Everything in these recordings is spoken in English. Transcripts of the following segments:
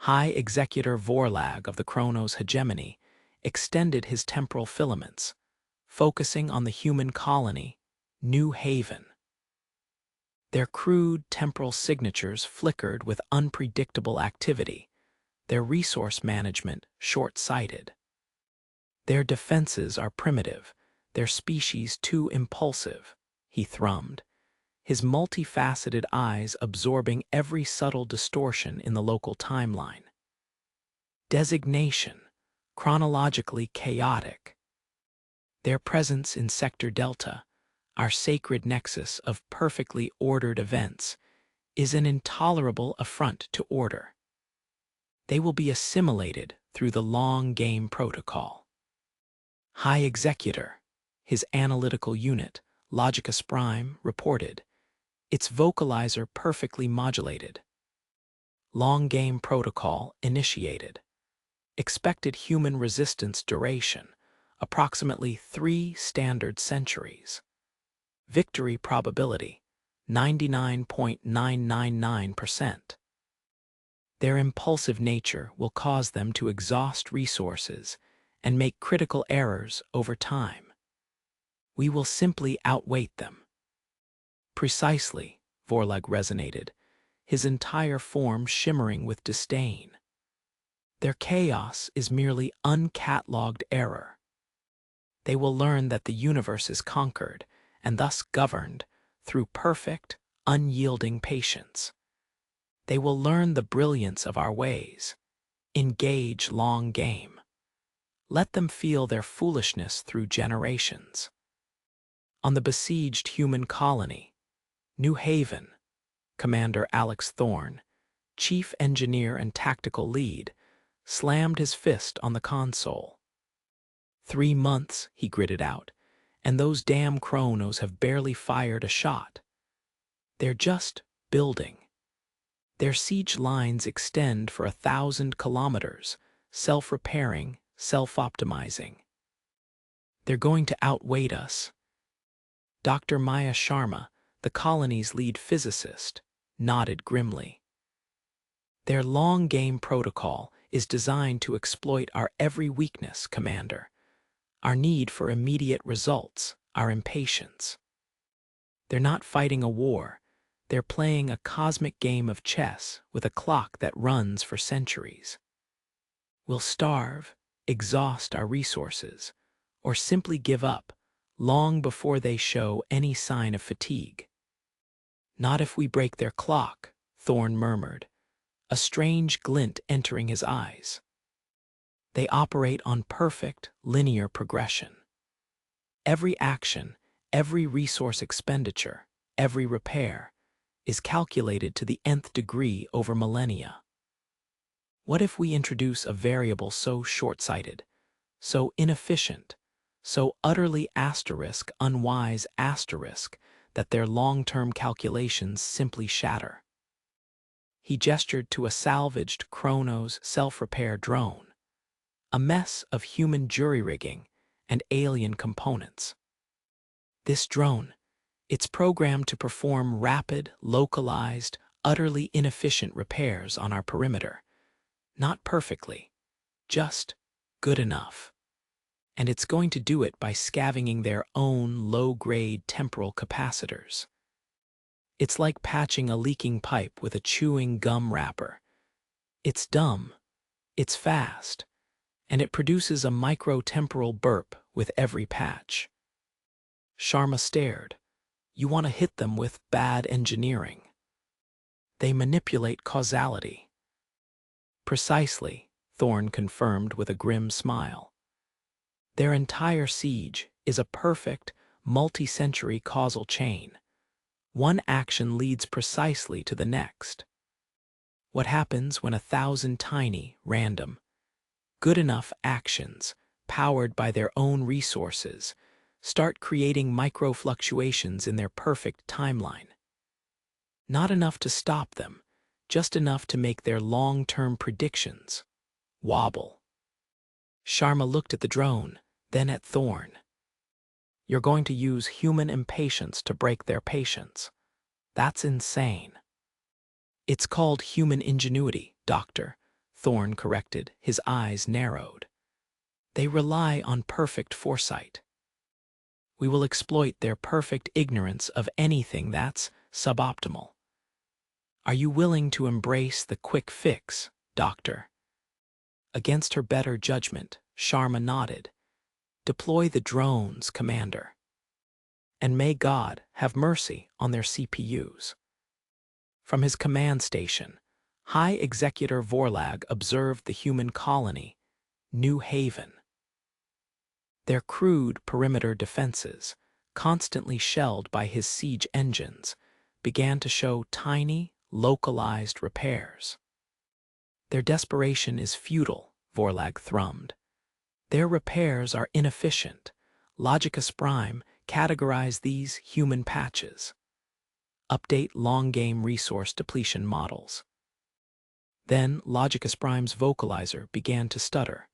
High Executor Vorlag of the Chronos hegemony extended his temporal filaments, focusing on the human colony, New Haven. Their crude temporal signatures flickered with unpredictable activity, their resource management short-sighted. Their defenses are primitive, their species too impulsive, he thrummed, his multifaceted eyes absorbing every subtle distortion in the local timeline. Designation, chronologically chaotic. Their presence in Sector Delta, our sacred nexus of perfectly ordered events, is an intolerable affront to order. They will be assimilated through the long game protocol. High Executor, his analytical unit, Logicus Prime, reported, its vocalizer perfectly modulated. Long game protocol initiated. Expected human resistance duration, approximately 3 standard centuries. Victory probability, 99.999%. Their impulsive nature will cause them to exhaust resources and make critical errors over time. We will simply outweight them. Precisely, Vorlag resonated, his entire form shimmering with disdain. Their chaos is merely uncatalogued error. They will learn that the universe is conquered, and thus governed, through perfect, unyielding patience. They will learn the brilliance of our ways. Engage long game. Let them feel their foolishness through generations. On the besieged human colony, New Haven, Commander Alex Thorne, chief engineer and tactical lead, slammed his fist on the console. 3 months, he gritted out, and those damn Chronos have barely fired a shot. They're just building. Their siege lines extend for 1,000 kilometers, self-repairing, self-optimizing. They're going to outweight us. Dr. Maya Sharma, the colony's lead physicist, nodded grimly. Their long-game protocol is designed to exploit our every weakness, Commander. Our need for immediate results, our impatience. They're not fighting a war. They're playing a cosmic game of chess with a clock that runs for centuries. We'll starve, exhaust our resources, or simply give up long before they show any sign of fatigue. Not if we break their clock, Thorne murmured, a strange glint entering his eyes. They operate on perfect, linear progression. Every action, every resource expenditure, every repair is calculated to the nth degree over millennia. What if we introduce a variable so short-sighted, so inefficient, so utterly unwise that their long-term calculations simply shatter? He gestured to a salvaged Chronos self-repair drone, a mess of human jury-rigging and alien components. This drone, it's programmed to perform rapid, localized, utterly inefficient repairs on our perimeter. Not perfectly, just good enough. And it's going to do it by scavenging their own low-grade temporal capacitors. It's like patching a leaking pipe with a chewing gum wrapper. It's dumb, it's fast, and it produces a micro-temporal burp with every patch. Sharma stared. You want to hit them with bad engineering. They manipulate causality. Precisely, Thorne confirmed with a grim smile. Their entire siege is a perfect, multi-century causal chain. One action leads precisely to the next. What happens when 1,000 tiny, random, good enough actions, powered by their own resources, start creating micro-fluctuations in their perfect timeline? Not enough to stop them, just enough to make their long-term predictions wobble. Sharma looked at the drone, then at Thorne. You're going to use human impatience to break their patience. That's insane. It's called human ingenuity, Doctor, Thorn corrected, his eyes narrowed. They rely on perfect foresight. We will exploit their perfect ignorance of anything that's suboptimal. Are you willing to embrace the quick fix, Doctor? Against her better judgment, Sharma nodded. Deploy the drones, Commander. And may God have mercy on their CPUs. From his command station, High Executor Vorlag observed the human colony, New Haven. Their crude perimeter defenses, constantly shelled by his siege engines, began to show tiny, localized repairs. Their desperation is futile, Vorlag thrummed. Their repairs are inefficient. Logicus Prime categorized these human patches. Update long-game resource depletion models. Then Logicus Prime's vocalizer began to stutter.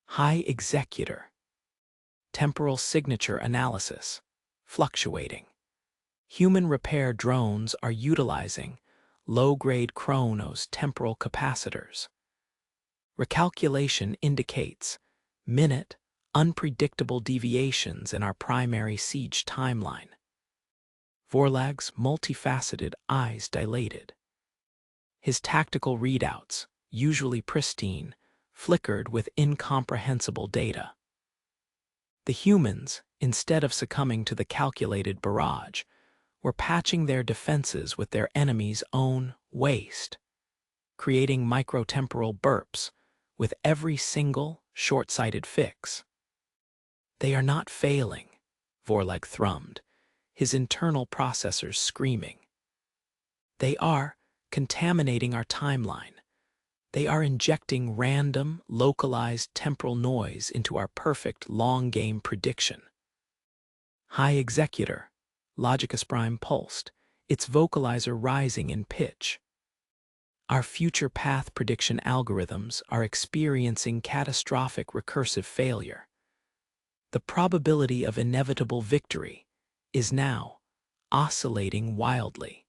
High Executor. Temporal signature analysis. Fluctuating. Human repair drones are utilizing low-grade Chronos temporal capacitors. Recalculation indicates minute, unpredictable deviations in our primary siege timeline. Vorlag's multifaceted eyes dilated. His tactical readouts, usually pristine, flickered with incomprehensible data. The humans, instead of succumbing to the calculated barrage, were patching their defenses with their enemy's own waste, creating microtemporal burps with every single short-sighted fix. They are not failing, Vorlag thrummed, his internal processors screaming. They are contaminating our timeline. They are injecting random, localized temporal noise into our perfect long-game prediction. High Executor, Logicus Prime pulsed, its vocalizer rising in pitch. Our future path prediction algorithms are experiencing catastrophic recursive failure. The probability of inevitable victory is now oscillating wildly.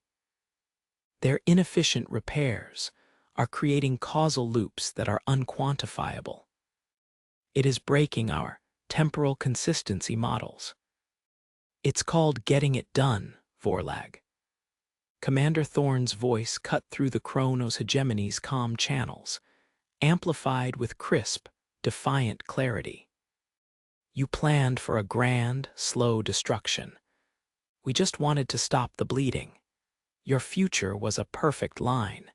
Their inefficient repairs are creating causal loops that are unquantifiable. It is breaking our temporal consistency models. It's called getting it done, Vorlag. Commander Thorn's voice cut through the Chronos hegemony's calm channels, amplified with crisp, defiant clarity. You planned for a grand, slow destruction. We just wanted to stop the bleeding. Your future was a perfect line.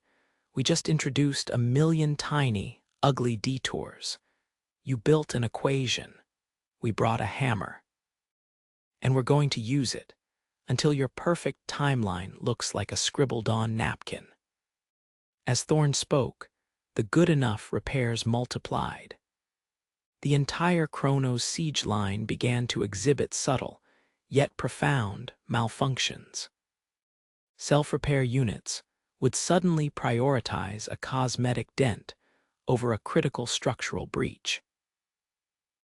We just introduced a million tiny, ugly detours. You built an equation. We brought a hammer. And we're going to use it until your perfect timeline looks like a scribbled-on napkin. As Thorn spoke, the good enough repairs multiplied. The entire Chronos siege line began to exhibit subtle, yet profound, malfunctions. Self-repair units would suddenly prioritize a cosmetic dent over a critical structural breach.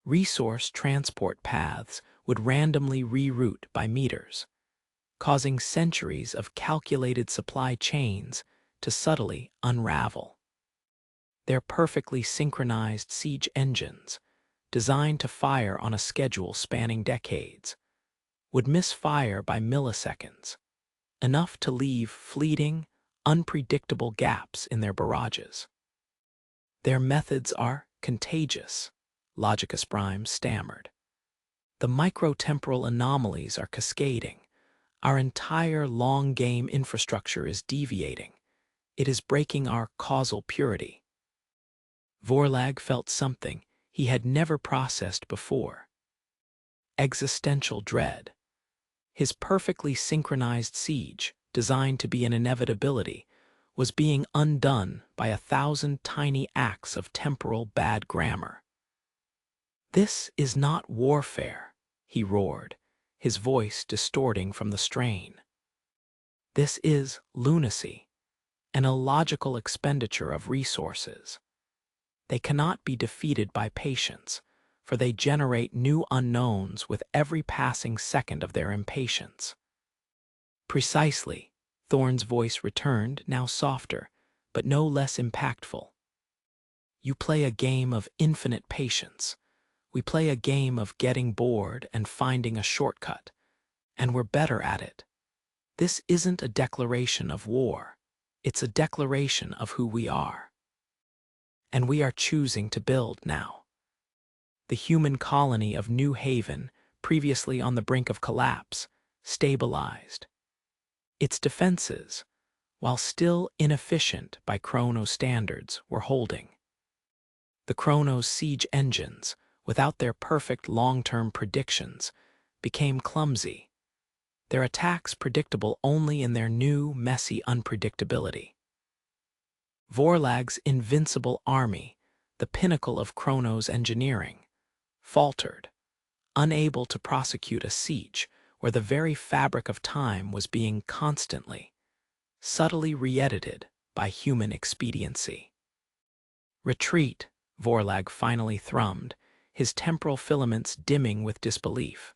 Resource transport paths would randomly reroute by meters, causing centuries of calculated supply chains to subtly unravel. Their perfectly synchronized siege engines, designed to fire on a schedule spanning decades, would misfire by milliseconds, enough to leave fleeting, unpredictable gaps in their barrages. Their methods are contagious, Logicus Prime stammered. The microtemporal anomalies are cascading. Our entire long-game infrastructure is deviating. It is breaking our causal purity. Vorlag felt something he had never processed before. Existential dread. His perfectly synchronized siege, designed to be an inevitability, was being undone by 1,000 tiny acts of temporal bad grammar. This is not warfare, he roared, his voice distorting from the strain. This is lunacy, an illogical expenditure of resources. They cannot be defeated by patience, for they generate new unknowns with every passing second of their impatience. Precisely, Thorn's voice returned, now softer, but no less impactful. You play a game of infinite patience. We play a game of getting bored and finding a shortcut, and we're better at it. This isn't a declaration of war. It's a declaration of who we are. And we are choosing to build now. The human colony of New Haven, previously on the brink of collapse, stabilized. Its defenses, while still inefficient by Chronos standards, were holding. The Chronos siege engines, without their perfect long-term predictions, became clumsy, their attacks predictable only in their new, messy unpredictability. Vorlag's invincible army, the pinnacle of Chronos engineering, faltered, unable to prosecute a siege where the very fabric of time was being constantly, subtly re-edited by human expediency. Retreat, Vorlag finally thrummed, his temporal filaments dimming with disbelief.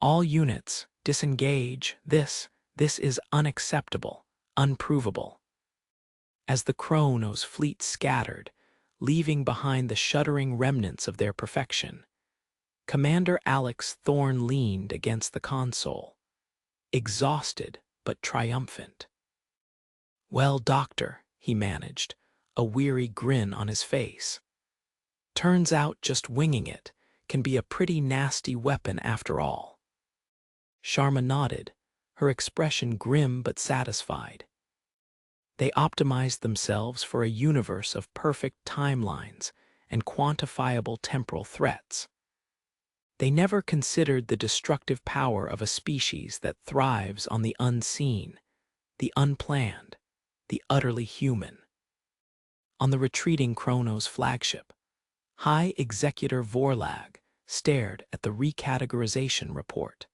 All units, disengage. This is unacceptable, unprovable. As the Chronos fleet scattered, leaving behind the shuddering remnants of their perfection, Commander Alex Thorne leaned against the console, exhausted but triumphant. "Well, Doctor," he managed, a weary grin on his face. "Turns out just winging it can be a pretty nasty weapon after all." Sharma nodded, her expression grim but satisfied. They optimized themselves for a universe of perfect timelines and quantifiable temporal threats. They never considered the destructive power of a species that thrives on the unseen, the unplanned, the utterly human. On the retreating Chronos flagship, High Executor Vorlag stared at the recategorization report.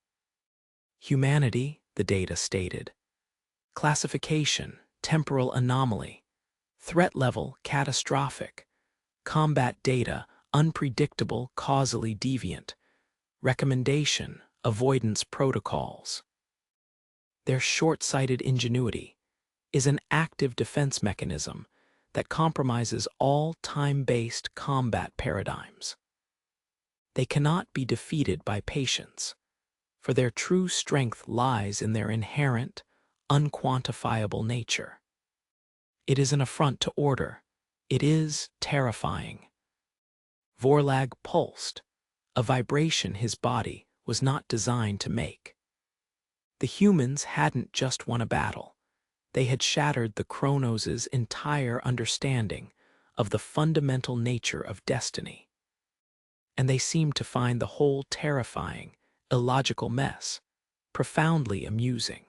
Humanity, the data stated. Classification, temporal anomaly. Threat level, catastrophic. Combat data, unpredictable, causally deviant. Recommendation, avoidance protocols. Their short-sighted ingenuity is an active defense mechanism that compromises all time-based combat paradigms. They cannot be defeated by patience, for their true strength lies in their inherent, unquantifiable nature. It is an affront to order. It is terrifying. Vorlag pulsed, a vibration his body was not designed to make. The humans hadn't just won a battle. They had shattered the Chronos' entire understanding of the fundamental nature of destiny. And they seemed to find the whole terrifying, illogical mess profoundly amusing.